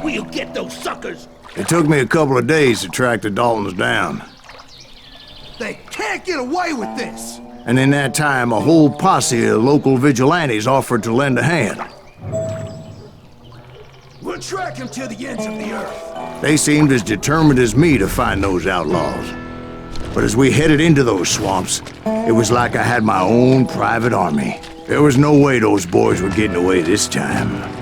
We'll get those suckers! It took me a couple of days to track the Daltons down. They can't get away with this! And in that time, a whole posse of local vigilantes offered to lend a hand. We'll track him to the ends of the earth. They seemed as determined as me to find those outlaws. But as we headed into those swamps, it was like I had my own private army. There was no way those boys were getting away this time.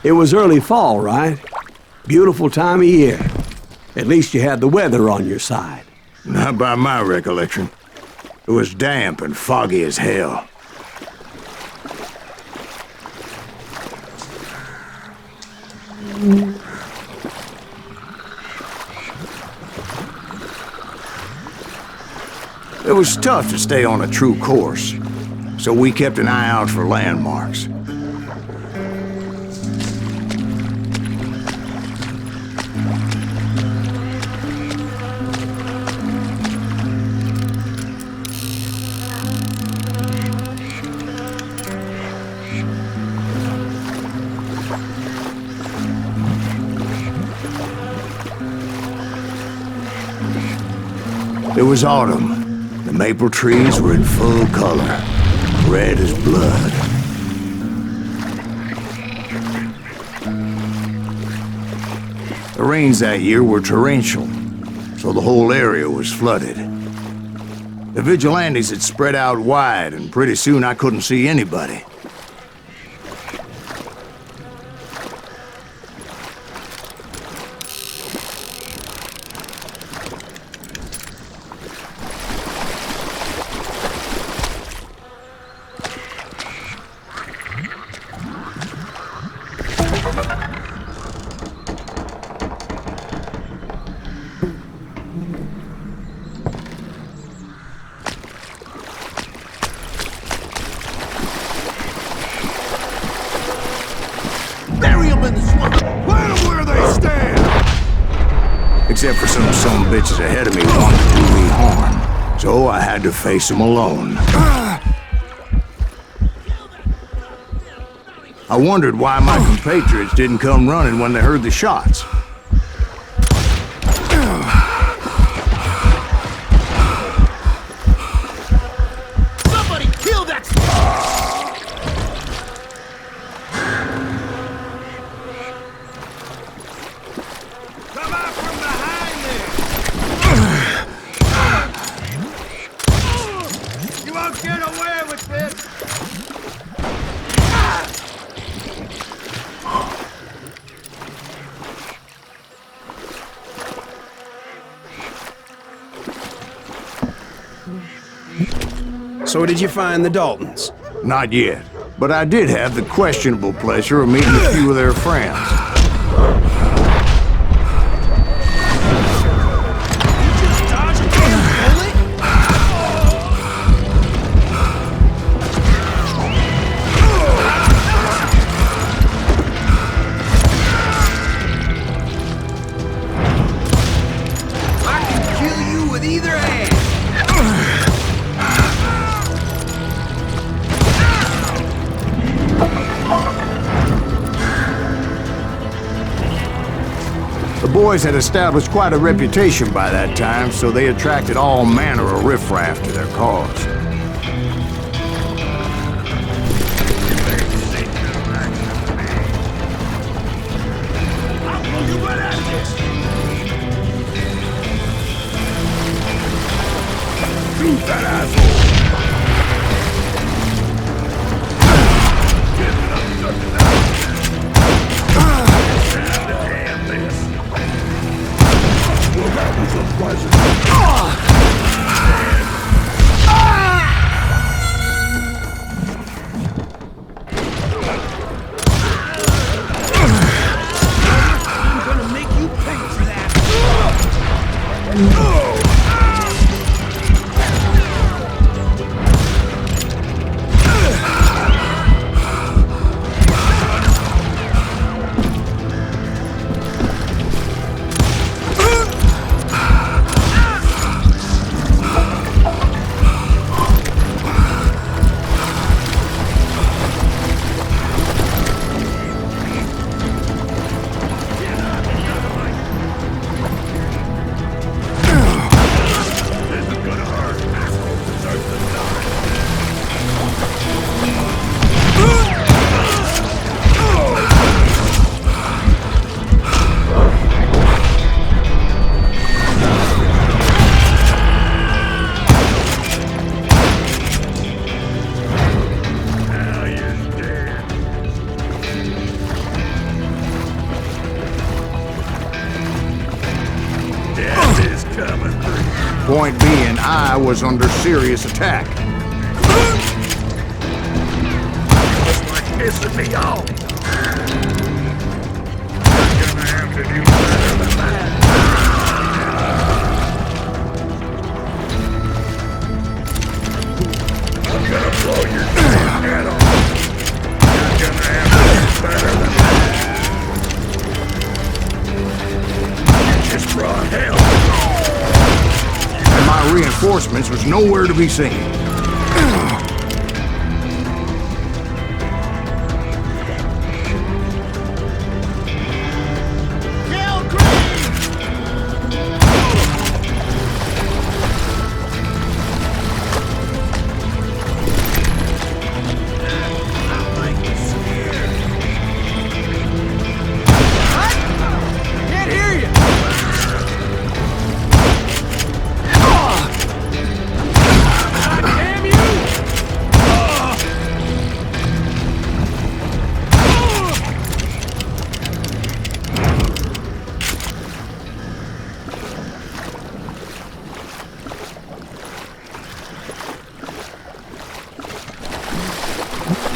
It was early fall, right? Beautiful time of year. At least you had the weather on your side. Not by my recollection. It was damp and foggy as hell. It was tough to stay on a true course, so we kept an eye out for landmarks. It was autumn. The maple trees were in full color, red as blood. The rains that year were torrential, so the whole area was flooded. The vigilantes had spread out wide, and pretty soon I couldn't see anybody. Except for some bitches ahead of me wanted to do me harm. So I had to face them alone. I wondered why my compatriots didn't come running when they heard the shots. Somebody kill that! Come out from behind there! You won't get away with this! So did you find the Daltons? Not yet, but I did have the questionable pleasure of meeting a few of their friends. The boys had established quite a reputation by that time, so they attracted all manner of riffraff to their cause. Shoot that asshole! That was unpleasant. Point being, I was under serious attack. It's like pissing me off. You're gonna have to do better than that. I'm gonna blow your head off. You're gonna have to do better than that. You just brought hell. And my reinforcements was nowhere to be seen.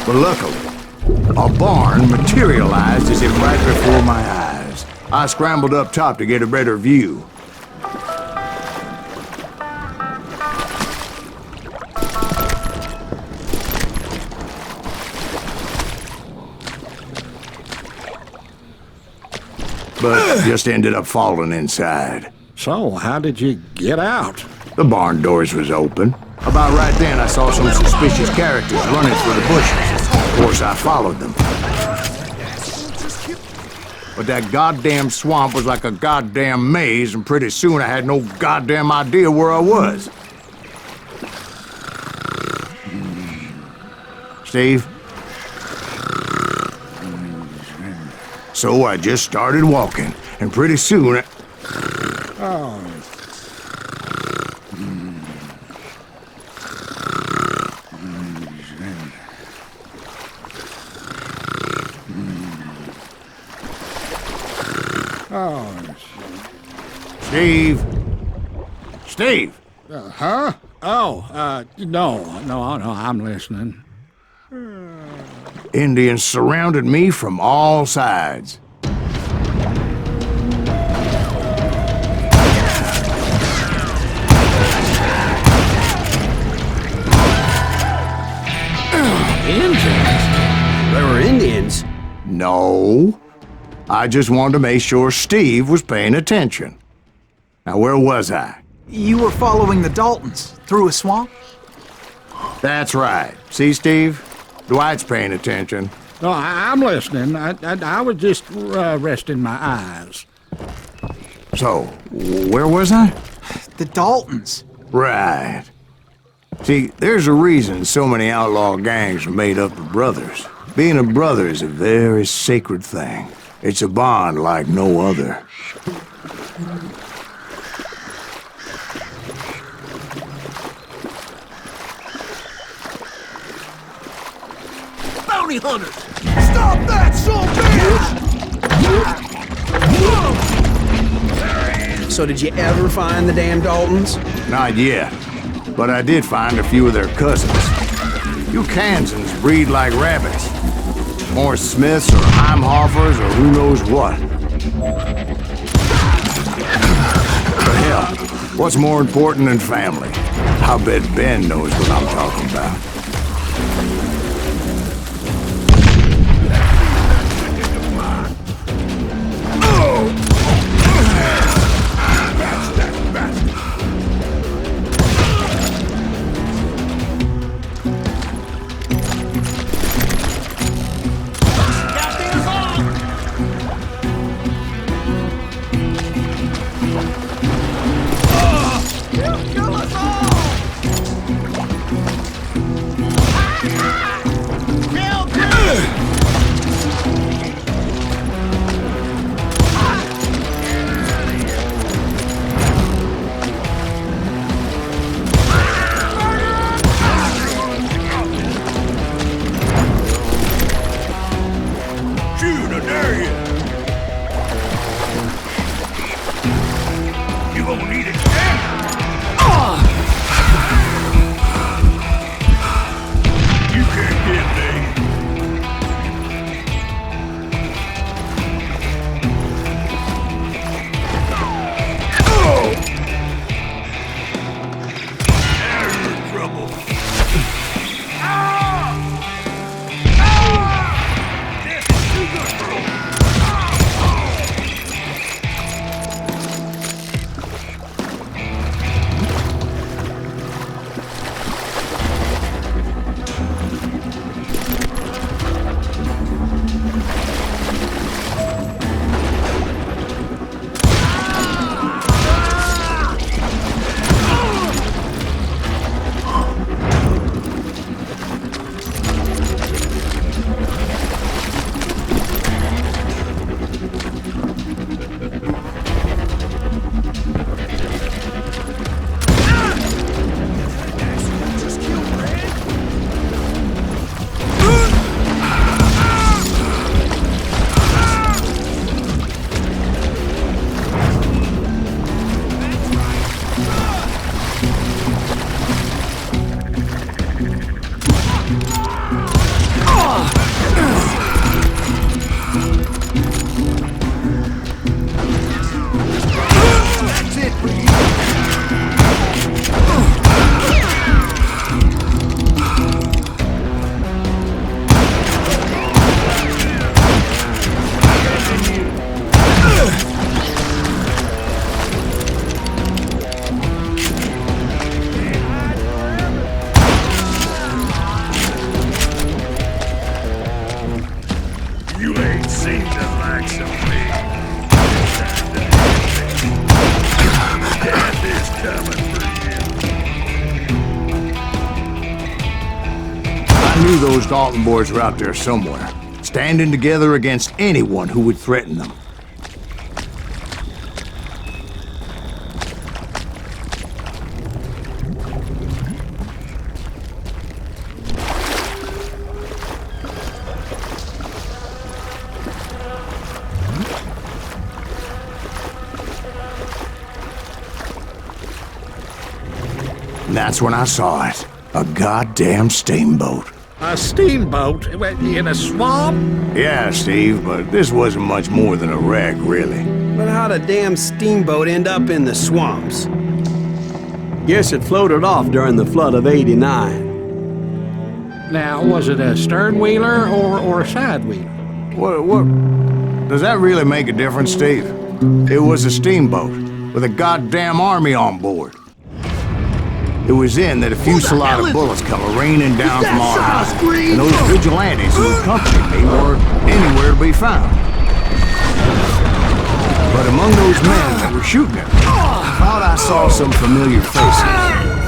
But luckily, a barn materialized as if right before my eyes. I scrambled up top to get a better view. But just ended up falling inside. So, how did you get out? The barn doors was open. About right then, I saw some suspicious characters running through the bushes. Of course, I followed them. But that goddamn swamp was like a goddamn maze, and pretty soon I had no goddamn idea where I was. Steve? So I just started walking, and pretty soon Steve? Steve! Huh? Oh, no, I'm listening. Indians surrounded me from all sides. Indians? There were Indians? No. I just wanted to make sure Steve was paying attention. Now, where was I? You were following the Daltons through a swamp? That's right. See, Steve? Dwight's paying attention. No, I'm listening. I was just resting my eyes. So, where was I? The Daltons. Right. See, there's a reason so many outlaw gangs are made up of brothers. Being a brother is a very sacred thing. It's a bond like no other. Bounty hunters! Stop that, bitch! So did you ever find the damn Daltons? Not yet, but I did find a few of their cousins. You Kansans breed like rabbits. More Smiths or Heimhoffers or who knows what. But hell, what's more important than family? I bet Ben knows what I'm talking about. Kill us all! seem to like some meat. Death is coming for you. I knew those Dalton boys were out there somewhere, standing together against anyone who would threaten them. And that's when I saw it. A goddamn steamboat. A steamboat in a swamp? Yeah, Steve, but this wasn't much more than a wreck, really. But how'd a damn steamboat end up in the swamps? Guess it floated off during the flood of '89. Now, was it a stern wheeler or a side wheeler? What? Does that really make a difference, Steve? It was a steamboat with a goddamn army on board. It was then that a fusillade of bullets come raining down from our house, and those vigilantes who accompanied me weren't anywhere to be found. But among those men that were shooting him, I thought I saw some familiar faces.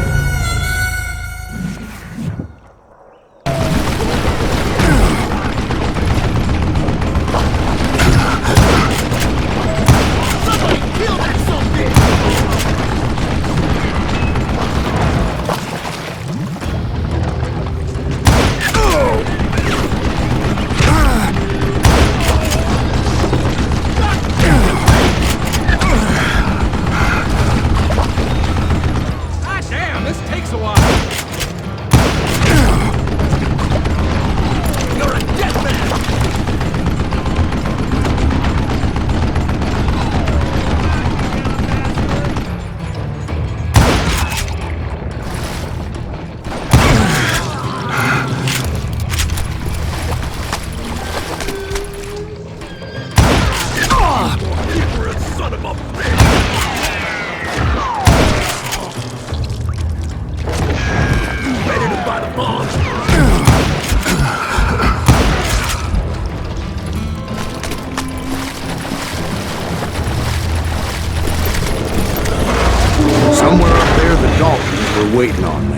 Somewhere up there, the Daltons were waiting on me.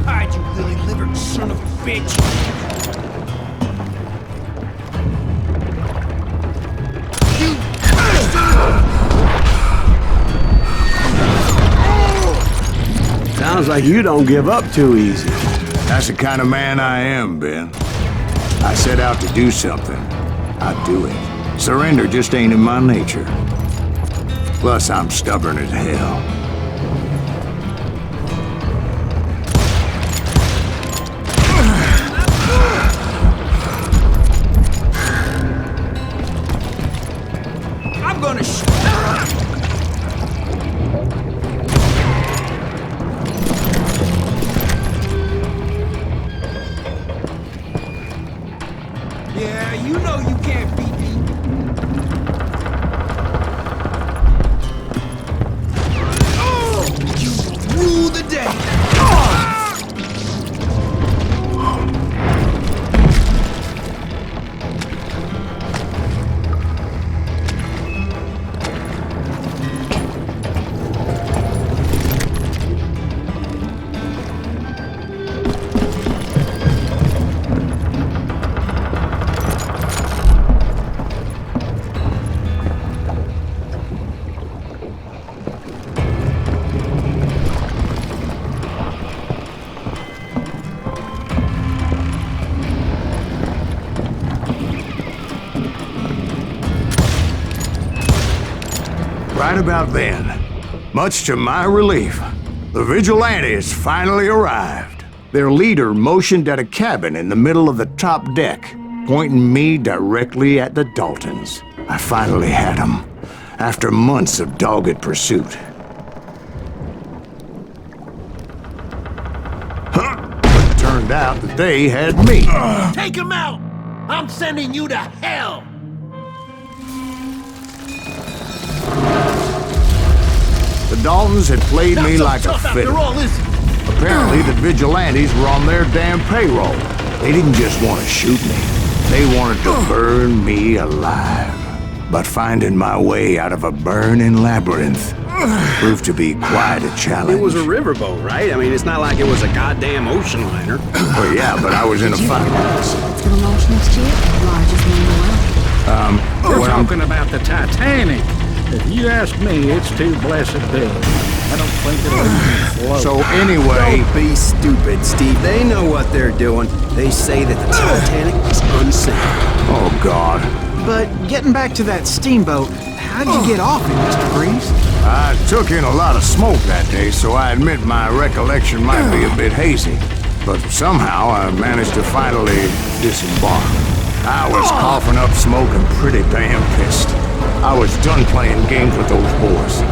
Hide, you lily-livered son of a bitch! Sounds like you don't give up too easy. That's the kind of man I am, Ben. I set out to do something. I do it. Surrender just ain't in my nature. Plus, I'm stubborn as hell. I'm gonna Yeah, you know you can't beat me. Oh! You rule the day. Right about then, much to my relief, the vigilantes finally arrived. Their leader motioned at a cabin in the middle of the top deck, pointing me directly at the Daltons. I finally had them, after months of dogged pursuit. found out that they had me. Take him out! I'm sending you to hell! The Daltons had played Not me so like a tough fiddle. after all, is he? Apparently, the vigilantes were on their damn payroll. They didn't just want to shoot me. They wanted to burn me alive. But finding my way out of a burning labyrinth proved to be quite a challenge. It was a riverboat, right? I mean, it's not like it was a goddamn ocean liner. Well, yeah, but I was in a Did you hear fight. about the ship that's gonna launch next year? Largest in the world. We're What I'm- talking about the Titanic. If you ask me, it's too blessed big. I don't think it'll even float. So anyway, Don't be stupid, Steve. They know what they're doing. They say that the Titanic is unsinkable. oh God. But getting back to that steamboat, how'd you get off it, Mr. Breeze? I took in a lot of smoke that day, so I admit my recollection might be a bit hazy. But somehow I managed to finally disembark. I was coughing up smoke and pretty damn pissed. I was done playing games with those boys.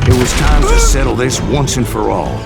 It was time to settle this once and for all.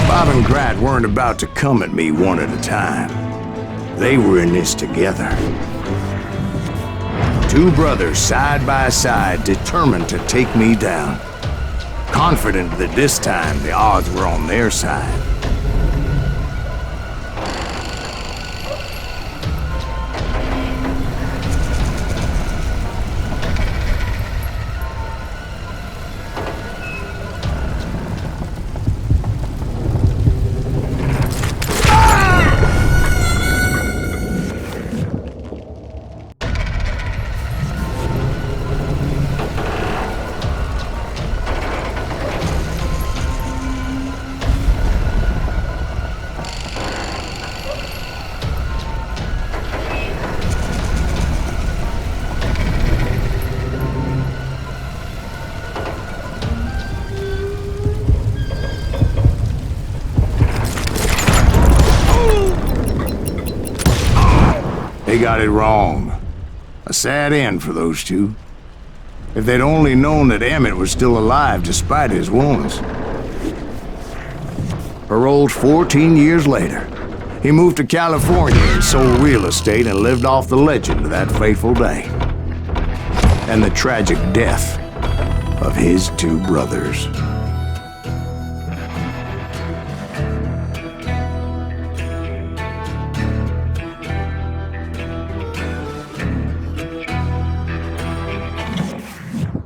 Bob and Grat weren't about to come at me one at a time. They were in this together. Two brothers side by side, determined to take me down. Confident that this time the odds were on their side. They got it wrong. A sad end for those two. If they'd only known that Emmett was still alive despite his wounds. Paroled 14 years later, he moved to California and sold real estate and lived off the legend of that fateful day. And the tragic death of his two brothers.